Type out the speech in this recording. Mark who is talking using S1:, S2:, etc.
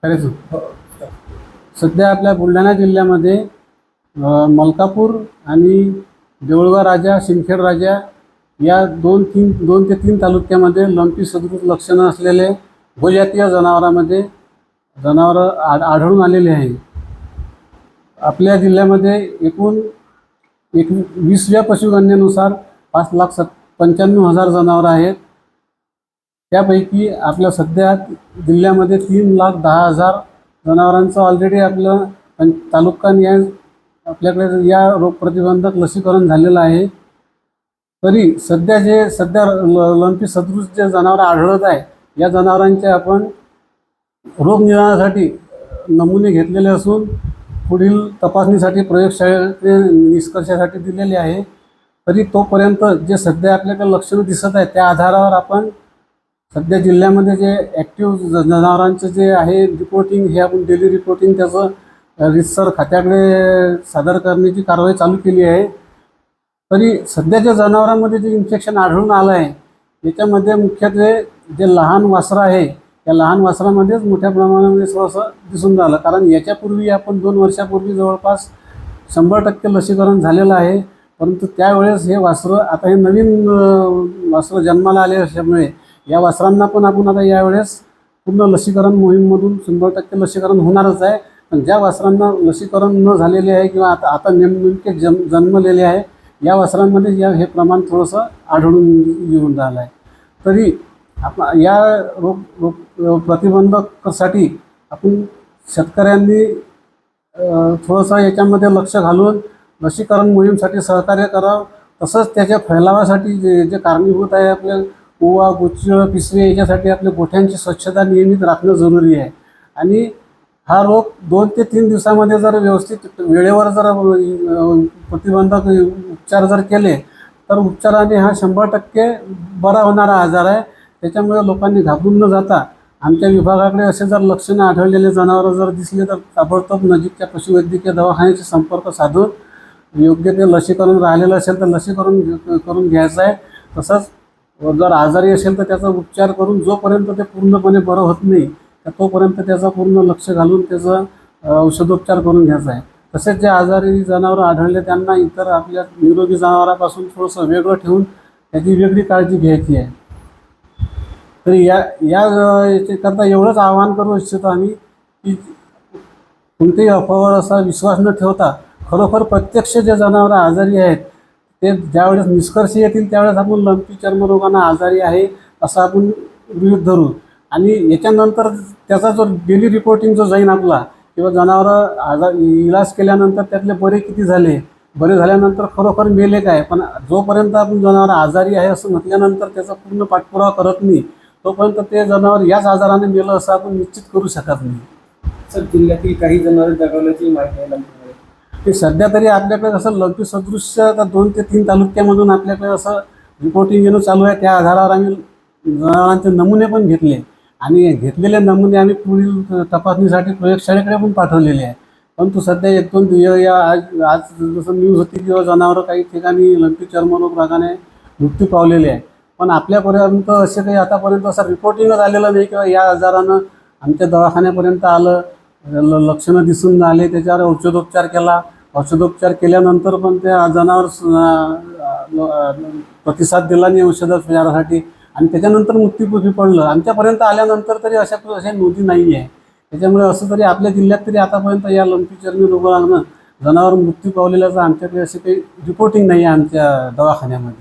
S1: करायचं. सध्या आपल्या बुलढाणा जिल्ह्यामध्ये मलकापूर आणि देऊळगाव राजा, सिंदखेड राजा या 2 ते 3 तालुक्यामध्ये लंपी सदृश लक्षणं असलेले भूजातीय जनावरं आढळून आलेले आहे. आपल्या जिल्ह्यामध्ये एकूण 20व्या पशुगणनेनुसार 5,95,000 जनावरं आहेत. त्यापैकी आपल्या सध्या जिल्ह्यामध्ये 3,10,000 जनावरांचं ऑलरेडी आपलं तालुकानिहाय आपल्याकडे या रोगप्रतिबंधक लसीकरण झालेलं आहे. तरी सध्या लंपी सदृश जे जनावरं आढळत आहे, या जनावरांचे आपण रोग निदानासाठी नमुने घेतलेले असून पुढील तपासणीसाठी प्रयोगशाळेचे निष्कर्षासाठी दिलेले आहे. तरी तोपर्यंत जे सध्या आपल्याकडे लक्षणं दिसत आहेत त्या आधारावर आपण सध्या जिल्ह्यामध्ये जे ॲक्टिव्ह जनावरांचं जे आहे रिपोर्टिंग, हे आपण डेली रिपोर्टिंग त्याचं रीतसर खात्याकडे सादर करण्याची कारवाई चालू केली आहे. तरी सध्याच्या जनावरांमध्ये जे इन्फेक्शन आढळून आलं आहे याच्यामध्ये मुख्यत्वे जे लहान वासरं आहे या लहान वासरामध्येच मोठ्या प्रमाणामध्ये थोडंसं दिसून राहिलं. कारण याच्यापूर्वी आपण 2 वर्षापूर्वी जवळपास 100% लसीकरण झालेलं आहे. परंतु त्यावेळेस हे वासरं, आता हे नवीन वासरं जन्माला आले असल्यामुळे या वासरांना पण आपण आता यावेळेस पूर्ण लसीकरण मोहीममधून 100% लसीकरण होणारच आहे. पण ज्या वासरांना लसीकरण न झालेले आहे किंवा आता नेमके जन्मलेले आहे या वासरांमध्ये हे प्रमाण थोडंसं आढळून येऊन राहिलं आहे. तरी या रोग प्रतिबंधकासाठी आपण शेतकऱ्यांनी थोडंसं याच्यामध्ये लक्ष घालून लसीकरण मोहीमसाठी सहकार्य करावं. तसंच त्याच्या फैलावासाठी जे कारणीभूत आहे आपल्या ओवा, गुच्छ, पिसवे याच्यासाठी आपल्या गोठ्यांची स्वच्छता नियमित राखणं जरुरी आहे. आणि हा रोग 2 ते 3 दिवसामध्ये जर व्यवस्थित वेळेवर जर प्रतिबंधक उपचार जर केले तर उपचाराने हा 100% बरा होणारा आजार आहे. त्याच्यामुळे लोकांनी घाबरून न जाता आमच्या विभागाकडे असे जर लक्षणं आढळलेले जनावरं जर दिसले तर ताबडतोब नजीकच्या पशुवैद्यकीय दवाखान्याशी संपर्क साधून योग्य ते लसीकरण राहिलेलं असेल तर लसीकरण करून घ्यायचं आहे. तसंच जर आजारी असेल तर त्याचा उपचार करून जोपर्यंत ते पूर्णपणे बरं होत नाही तोपर्यंत त्याचा पूर्ण लक्ष घालून त्याचा औषधोपचार करून घ्यायचा आहे. तसेच जे आजारी जनावरं आढळले त्यांना इतर आपल्या निरोगी जनावरांपासून थोडंसं वेगळं ठेवून त्याची वेगळी काळजी घ्यायची आहे. तरी याच्याकरता एवढंच आवाहन करू इच्छितो आम्ही की कोणत्याही अफवावर असा विश्वास न ठेवता खरोखर प्रत्यक्ष जे जनावरं आजारी आहेत ते ज्यावेळेस निष्कर्ष येतील त्यावेळेस आपण लंपी चर्मरोगानं आजारी आहे असं आपण गृहीत धरू. आणि याच्यानंतर त्याचा जो डेली रिपोर्टिंग जो जाईन आपला किंवा जनावरं इलाज केल्यानंतर त्यातले बरे किती झाले, बरे झाल्यानंतर खरोखर मेले काय, पण जोपर्यंत आपण जनावरं आजारी आहे असं म्हटल्यानंतर त्याचा पूर्ण पाठपुरावा करत नाही तोपर्यंत ते जनावर याच आजाराने मेलं असं आपण निश्चित करू शकत नाही.
S2: सर, जिल्ह्यातील काही जनावरं दगावल्याची माहिती आहे
S1: ते सध्या तरी आपल्याकडे असं लंपी सदृश आता 2 ते 3 तालुक्यामधून आपल्याकडे असं रिपोर्टिंग येणं चालू आहे. त्या आधारावर आम्ही जनावरांचे नमुने पण घेतले आणि घेतलेले नमुने आम्ही पुढील तपासणीसाठी प्रयोगशाळेकडे पण पाठवलेले आहे. परंतु सध्या 1-2 आज जसं न्यूज होती किंवा जनावरं काही ठिकाणी लंपी चर्मरोग रोगाने मृत्यू पावलेले आहे. पण आपल्यापर्यंत असे काही आतापर्यंत असं रिपोर्टिंगच आलेलं नाही किंवा या आजारानं आमच्या दवाखान्यापर्यंत आलं, लक्षणं दिसून आले, त्याच्यावर औषधोपचार केला. औषधोपचार केल्यानंतर पण त्या जनावर प्रतिसाद दिला नाही औषधोपचारासाठी आणि त्याच्यानंतर मृत्यूमुखी पडलं. आमच्यापर्यंत आल्यानंतर तरी अशा नोंदी नाही आहे. त्याच्यामुळे असं तरी आपल्या जिल्ह्यात तरी आतापर्यंत या लंपी चर्मरोगानं जनावर मृत्यू पावलेल्याचं आमच्याकडे असे काही रिपोर्टिंग नाही आहे आमच्या दवाखान्यामध्ये.